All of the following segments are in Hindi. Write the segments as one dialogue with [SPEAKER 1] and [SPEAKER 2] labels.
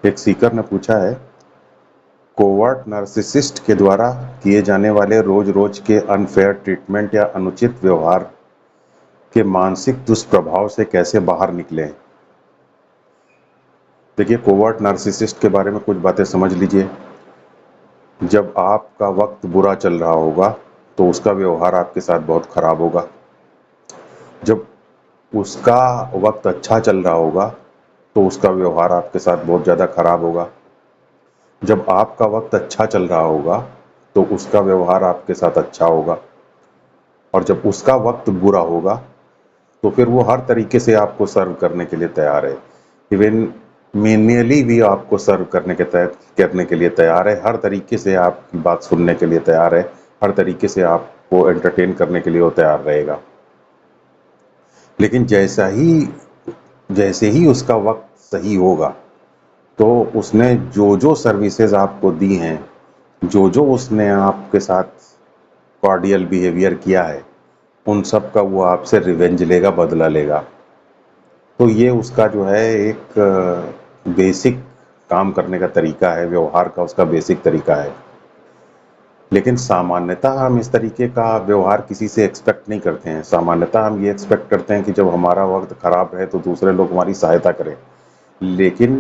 [SPEAKER 1] एक सीकर ने पूछा है, कोवर्ट नार्सिसिस्ट के द्वारा किए जाने वाले रोज-रोज के अनफेयर ट्रीटमेंट या अनुचित व्यवहार के मानसिक दुष्प्रभाव से कैसे बाहर निकलें? देखिए, कोवर्ट नार्सिसिस्ट के बारे में कुछ बातें समझ लीजिए। जब आपका वक्त बुरा चल रहा होगा, तो उसका व्यवहार आपके साथ बहुत खराब होगा। जब उसका वक्त अच्छा चल रहा होगा, तो उसका व्यवहार आपके साथ बहुत ज़्यादा खराब होगा। जब आपका वक्त अच्छा चल रहा होगा, तो उसका व्यवहार आपके साथ अच्छा होगा। और जब उसका वक्त बुरा होगा, तो फिर वो हर तरीके से आपको सर्व करने के लिए तैयार है। इवन मेनियली भी आपको सर्व करने के लिए तैयार है। हर तरीके से आपकी बात सुनने के लिए तैयार है। हर तरीके से आपको एंटरटेन करने के लिए वो तैयार रहेगा। लेकिन जैसे ही उसका वक्त सही होगा, तो उसने जो सर्विसेज आपको दी हैं, जो उसने आपके साथ कॉर्डियल बिहेवियर किया है, उन सब का वो आपसे रिवेंज लेगा, बदला लेगा। तो ये उसका जो है एक बेसिक काम करने का तरीका है, व्यवहार का उसका बेसिक तरीका है। लेकिन सामान्यतः हम इस तरीके का व्यवहार किसी से एक्सपेक्ट नहीं करते हैं। सामान्यतः हम ये एक्सपेक्ट करते हैं कि जब हमारा वक्त खराब है तो दूसरे लोग हमारी सहायता करें। लेकिन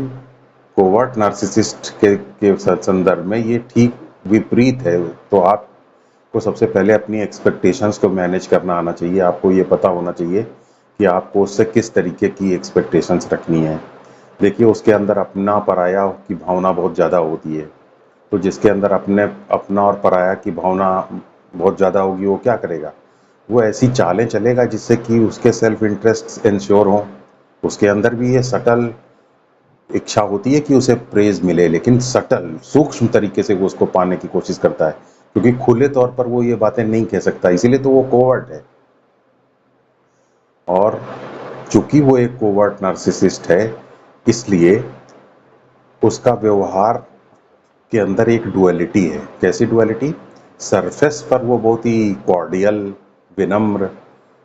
[SPEAKER 1] कोवर्ट नार्सिसिस्ट के संदर्भ में ये ठीक विपरीत है। तो आपको सबसे पहले अपनी एक्सपेक्टेशंस को मैनेज करना आना चाहिए। आपको ये पता होना चाहिए कि आपको उससे किस तरीके की एक्सपेक्टेशंस रखनी है। देखिए, उसके अंदर अपना पराया की भावना बहुत ज़्यादा होती है। तो जिसके अंदर अपना और पराया की भावना बहुत ज़्यादा होगी, वो क्या करेगा? वो ऐसी चालें चलेगा जिससे कि उसके सेल्फ इंटरेस्ट इंश्योर हों। उसके अंदर भी ये सटल इच्छा होती है कि उसे प्रेज मिले, लेकिन सटल सूक्ष्म तरीके से वो उसको पाने की कोशिश करता है, क्योंकि खुले तौर पर वो ये बातें नहीं कह सकता, इसीलिए तो वो कोवर्ट है। और चूंकि वो एक कोवर्ट नार्सिसिस्ट है, इसलिए उसका व्यवहार के अंदर एक डुअलिटी है। कैसी डुअलिटी? सरफेस पर वो बहुत ही कॉर्डियल, विनम्र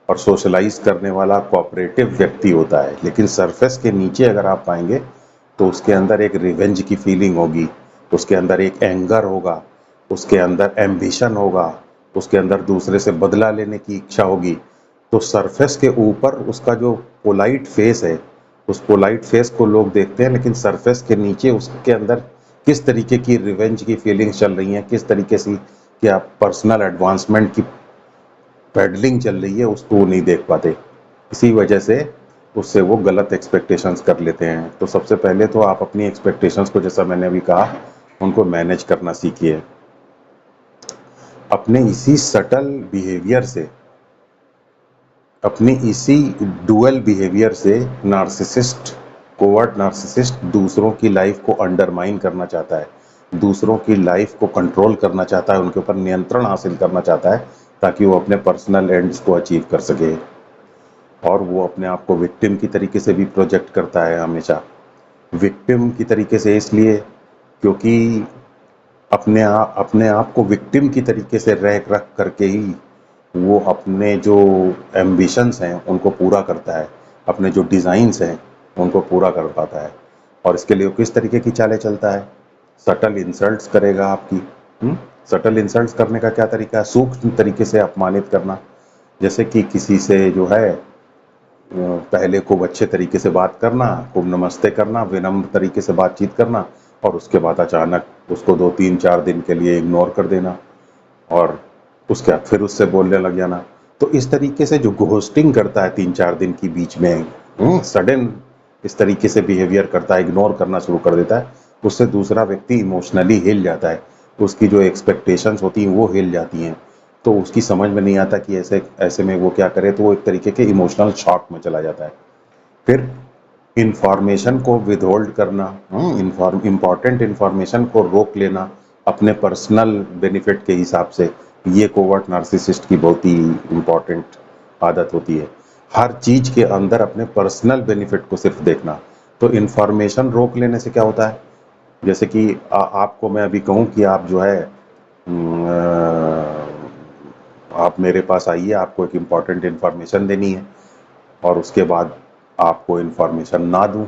[SPEAKER 1] और सोशलाइज करने वाला कोऑपरेटिव व्यक्ति होता है, लेकिन सरफेस के नीचे अगर आप पाएंगे, तो उसके अंदर एक रिवेंज की फीलिंग होगी, उसके अंदर एक एंगर होगा, उसके अंदर एम्बिशन होगा, उसके अंदर दूसरे से बदला लेने की इच्छा होगी। तो सरफेस के ऊपर उसका जो पोलाइट फेस है, उस पोलाइट फेस को लोग देखते हैं, लेकिन सरफेस के नीचे उसके अंदर किस तरीके की रिवेंज की फीलिंग्स चल रही हैं, किस तरीके से क्या पर्सनल एडवांसमेंट की पेडलिंग चल रही है, उसको वो नहीं देख पाते। इसी वजह से उससे वो गलत एक्सपेक्टेशंस कर लेते हैं। तो सबसे पहले तो आप अपनी एक्सपेक्टेशंस को, जैसा मैंने अभी कहा, उनको मैनेज करना सीखिए। अपने इसी सटल बिहेवियर से, अपनी इसी डुअल बिहेवियर से कोवर्ट नार्सिसिस्ट दूसरों की लाइफ को अंडरमाइन करना चाहता है, दूसरों की लाइफ को कंट्रोल करना चाहता है, उनके ऊपर नियंत्रण हासिल करना चाहता है, ताकि वो अपने पर्सनल एंड्स को अचीव कर सके। और वो अपने आप को विक्टिम की तरीके से भी प्रोजेक्ट करता है हमेशा। विक्टिम की तरीके से इसलिए क्योंकि अपने आप को विक्टिम की तरीके से रख करके ही वो अपने जो एम्बिशंस हैं उनको पूरा करता है, अपने जो डिज़ाइंस हैं उनको पूरा कर पाता है। और इसके लिए वो किस तरीके की चालें चलता है? सटल इंसल्ट्स करेगा आपकी। सटल इंसल्ट्स करने का क्या तरीका है? सूक्ष्म तरीके से अपमानित करना। जैसे कि किसी से जो है पहले खूब अच्छे तरीके से बात करना, खूब नमस्ते करना, विनम्र तरीके से बातचीत करना, और उसके बाद अचानक उसको 2-3-4 दिन के लिए इग्नोर कर देना, और उसके बाद फिर उससे बोलने लग जाना। तो इस तरीके से जो घोस्टिंग करता है 3-4 दिन की बीच में, सडन इस तरीके से बिहेवियर करता है, इग्नोर करना शुरू कर देता है, उससे दूसरा व्यक्ति इमोशनली हिल जाता है। उसकी जो एक्सपेक्टेशंस होती हैं वो हिल जाती हैं। तो उसकी समझ में नहीं आता कि ऐसे ऐसे में वो क्या करे, तो वो एक तरीके के इमोशनल शॉक में चला जाता है। फिर इंफॉर्मेशन को विदहोल्ड करना, इम्पॉर्टेंट इंफॉर्मेशन को रोक लेना अपने पर्सनल बेनिफिट के हिसाब से, ये कोवर्ट नार्सिसिस्ट की बहुत ही इम्पॉर्टेंट आदत होती है। हर चीज के अंदर अपने पर्सनल बेनिफिट को सिर्फ देखना। तो इंफॉर्मेशन रोक लेने से क्या होता है? जैसे कि आपको मैं अभी कहूँ कि आप जो है आप मेरे पास आइए, आपको एक इम्पॉर्टेंट इन्फॉर्मेशन देनी है, और उसके बाद आपको इन्फॉर्मेशन ना दूं,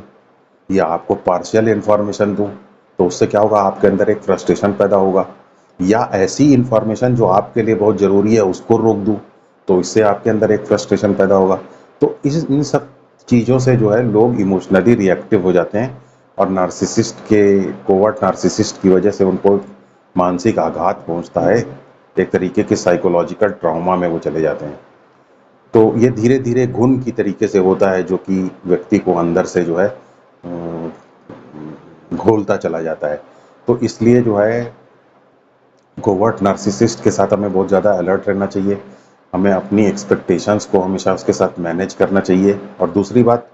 [SPEAKER 1] या आपको पार्शियल इन्फॉर्मेशन दूँ, तो उससे क्या होगा, आपके अंदर एक फ्रस्ट्रेशन पैदा होगा। या ऐसी इन्फॉर्मेशन जो आपके लिए बहुत ज़रूरी है उसको रोक दूँ, तो इससे आपके अंदर एक फ्रस्ट्रेशन पैदा होगा। तो इन सब चीज़ों से जो है लोग इमोशनली रिएक्टिव हो जाते हैं, और कोवर्ट नार्सिसिस्ट की वजह से उनको मानसिक आघात पहुंचता है, एक तरीके के साइकोलॉजिकल ट्रॉमा में वो चले जाते हैं। तो ये धीरे धीरे घुन की तरीके से होता है, जो कि व्यक्ति को अंदर से जो है घोलता चला जाता है। तो इसलिए जो है कोवर्ट नार्सिसिस्ट के साथ हमें बहुत ज़्यादा अलर्ट रहना चाहिए। हमें अपनी एक्सपेक्टेशंस को हमेशा उसके साथ मैनेज करना चाहिए। और दूसरी बात,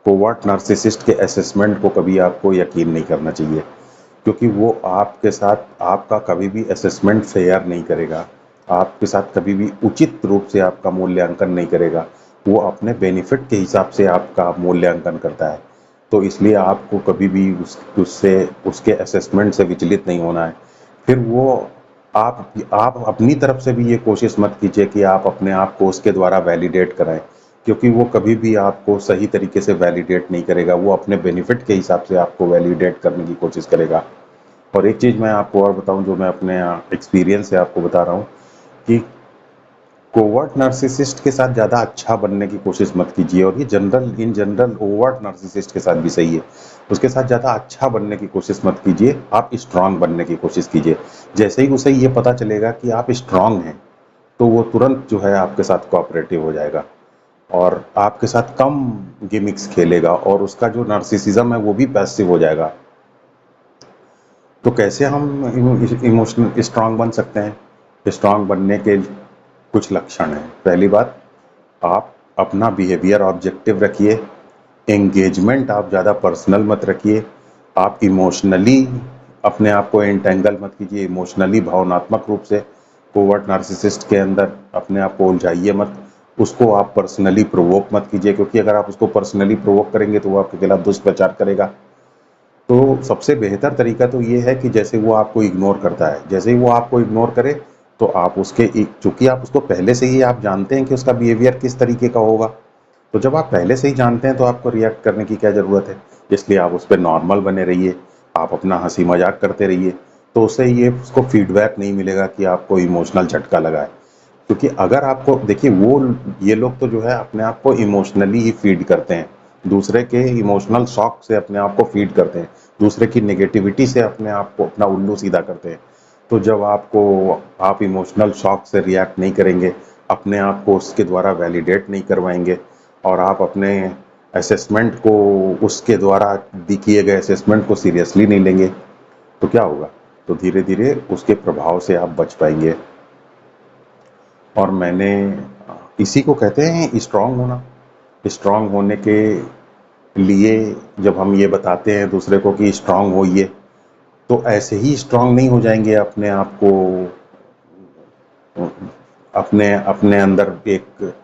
[SPEAKER 1] कोवर्ट नार्सिसिस्ट के असेसमेंट को कभी आपको यकीन नहीं करना चाहिए, क्योंकि वो आपके साथ आपका कभी भी असेसमेंट फेयर नहीं करेगा, आपके साथ कभी भी उचित रूप से आपका मूल्यांकन नहीं करेगा। वो अपने बेनिफिट के हिसाब से आपका मूल्यांकन करता है। तो इसलिए आपको कभी भी उससे उसके असेसमेंट से विचलित नहीं होना है। फिर वो आप अपनी तरफ से भी ये कोशिश मत कीजिए कि आप अपने आप को उसके द्वारा वैलिडेट कराएं, क्योंकि वो कभी भी आपको सही तरीके से वैलिडेट नहीं करेगा। वो अपने बेनिफिट के हिसाब से आपको वैलिडेट करने की कोशिश करेगा। और एक चीज़ मैं आपको और बताऊं, जो मैं अपने एक्सपीरियंस से आपको बता रहा हूँ, कि कोवर्ट नार्सिसिस्ट के साथ ज़्यादा अच्छा बनने की कोशिश मत कीजिए। और ये इन जनरल ओवर्ट नार्सिसिस्ट के साथ भी सही है। उसके साथ ज़्यादा अच्छा बनने की कोशिश मत कीजिए, आप स्ट्रांग बनने की कोशिश कीजिए। जैसे ही उसे ये पता चलेगा कि आप स्ट्रांग हैं, तो वो तुरंत जो है आपके साथ कोऑपरेटिव हो जाएगा, और आपके साथ कम गिमिक्स खेलेगा, और उसका जो नार्सिसिज्म है वो भी पैसिव हो जाएगा। तो कैसे हम इमोशनल स्ट्रांग बन सकते हैं? स्ट्रांग बनने के कुछ लक्षण हैं। पहली बात, आप अपना बिहेवियर ऑब्जेक्टिव रखिए। एंगेजमेंट आप ज़्यादा पर्सनल मत रखिए। आप इमोशनली अपने आप को एंटेंगल मत कीजिए, इमोशनली भावनात्मक रूप से कोवर्ट नार्सिसिस्ट के अंदर अपने आप को उलझाइए मत। उसको आप पर्सनली प्रोवोक मत कीजिए, क्योंकि अगर आप उसको पर्सनली प्रोवोक करेंगे तो वो आपके खिलाफ दुष्प्रचार करेगा। तो सबसे बेहतर तरीका तो ये है कि जैसे वो आपको इग्नोर करता है, जैसे ही वो आपको इग्नोर करे, तो आप चूंकि आप उसको पहले से ही आप जानते हैं कि उसका बिहेवियर किस तरीके का होगा, तो जब आप पहले से ही जानते हैं तो आपको रिएक्ट करने की क्या ज़रूरत है। इसलिए आप उस पर नॉर्मल बने रहिए, आप अपना हंसी मजाक करते रहिए। तो उससे ये उसको फीडबैक नहीं मिलेगा कि आपको इमोशनल झटका लगा है। क्योंकि अगर आपको देखिए, वो ये लोग तो जो है अपने आप को इमोशनली ही फीड करते हैं, दूसरे के इमोशनल शॉक से अपने आप को फीड करते हैं, दूसरे की नेगेटिविटी से अपने आप को अपना उल्लू सीधा करते हैं। तो जब आप इमोशनल शॉक से रिएक्ट नहीं करेंगे, अपने आप को उसके द्वारा वैलिडेट नहीं करवाएंगे, और आप अपने असेसमेंट को उसके द्वारा किए गए असेसमेंट को सीरियसली नहीं लेंगे, तो क्या होगा? तो धीरे धीरे उसके प्रभाव से आप बच पाएंगे। और मैंने इसी को कहते हैं स्ट्रांग होना। स्ट्रांग होने के लिए जब हम ये बताते हैं दूसरे को कि स्ट्रांग होइए, तो ऐसे ही स्ट्रांग नहीं हो जाएंगे। अपने आप को अपने अपने अंदर एक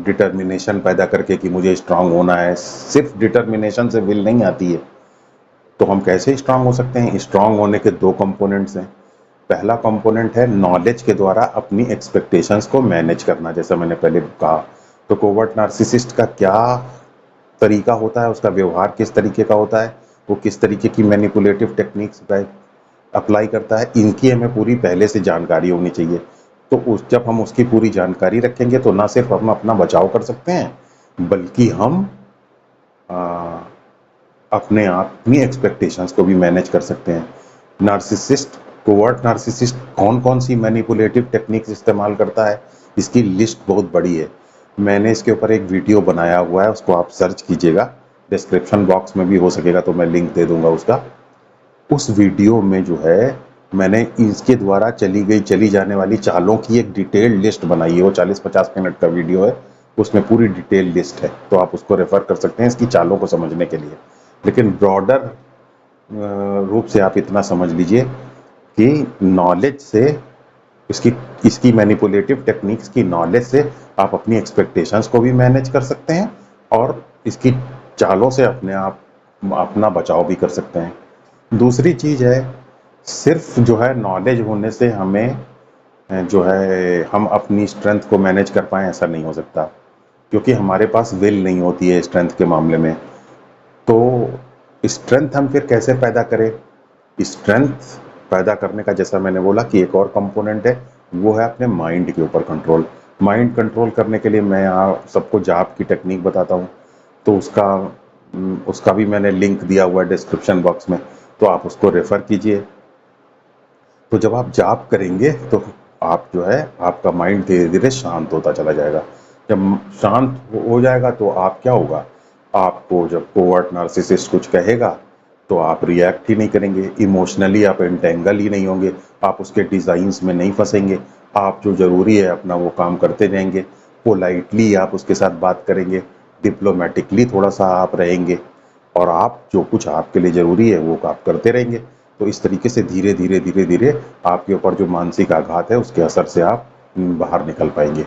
[SPEAKER 1] डिटर्मिनेशन पैदा करके कि मुझे स्ट्रांग होना है, सिर्फ डिटर्मिनेशन से विल नहीं आती है। तो हम कैसे स्ट्रांग हो सकते हैं? स्ट्रांग होने के दो कंपोनेंट्स हैं। पहला कंपोनेंट है नॉलेज के द्वारा अपनी एक्सपेक्टेशंस को मैनेज करना, जैसा मैंने पहले कहा। तो कोवर्ट नार्सिसिस्ट का क्या तरीका होता है, उसका व्यवहार किस तरीके का होता है, वो किस तरीके की मैनिपुलेटिव टेक्निक्स अप्लाई करता है, इनकी हमें पूरी पहले से जानकारी होनी चाहिए। तो जब हम उसकी पूरी जानकारी रखेंगे, तो ना सिर्फ हम अपना बचाव कर सकते हैं, बल्कि हम आ, अपनी एक्सपेक्टेशंस को भी मैनेज कर सकते हैं। नार्सिसिस्ट कोवर्ट नार्सिसिस्ट कौन कौन सी मैनिपुलेटिव टेक्निक्स इस्तेमाल करता है, इसकी लिस्ट बहुत बड़ी है। मैंने इसके ऊपर एक वीडियो बनाया हुआ है, उसको आप सर्च कीजिएगा, डिस्क्रिप्शन बॉक्स में भी हो सकेगा तो मैं लिंक दे दूंगा उसका। उस वीडियो में जो है मैंने इसके द्वारा चली जाने वाली चालों की एक डिटेल्ड लिस्ट बनाई है। वो 40-50 मिनट का वीडियो है, उसमें पूरी डिटेल लिस्ट है, तो आप उसको रेफर कर सकते हैं इसकी चालों को समझने के लिए। लेकिन ब्रॉडर रूप से आप इतना समझ लीजिए कि नॉलेज से इसकी इसकी मैनिपुलेटिव टेक्निक्स की नॉलेज से आप अपनी एक्सपेक्टेशंस को भी मैनेज कर सकते हैं, और इसकी चालों से अपना बचाव भी कर सकते हैं। दूसरी चीज़ है, सिर्फ जो है नॉलेज होने से हमें जो है हम अपनी स्ट्रेंथ को मैनेज कर पाएँ, ऐसा नहीं हो सकता, क्योंकि हमारे पास विल नहीं होती है स्ट्रेंथ के मामले में। तो स्ट्रेंथ हम फिर कैसे पैदा करें? स्ट्रेंथ पैदा करने का जैसा मैंने बोला कि एक और कंपोनेंट है, वो है अपने माइंड के ऊपर कंट्रोल। माइंड कंट्रोल करने के लिए मैं यहाँ सबको जाप की टेक्निक बताता हूँ। तो उसका भी मैंने लिंक दिया हुआ है डिस्क्रिप्शन बॉक्स में, तो आप उसको रेफर कीजिए। तो जब आप जाप करेंगे तो आप जो है आपका माइंड धीरे धीरे शांत होता चला जाएगा। जब शांत हो जाएगा तो आप क्या होगा, आपको जब कोवर्ट नार्सिसिस्ट कुछ कहेगा तो आप रिएक्ट ही नहीं करेंगे, इमोशनली आप एंटेंगल ही नहीं होंगे, आप उसके डिज़ाइंस में नहीं फंसेंगे। आप जो ज़रूरी है अपना वो काम करते जाएंगे, पोलाइटली आप उसके साथ बात करेंगे, डिप्लोमेटिकली थोड़ा सा आप रहेंगे, और आप जो कुछ आपके लिए ज़रूरी है वो आप करते रहेंगे। तो इस तरीके से धीरे धीरे धीरे धीरे आपके ऊपर जो मानसिक आघात है उसके असर से आप बाहर निकल पाएंगे।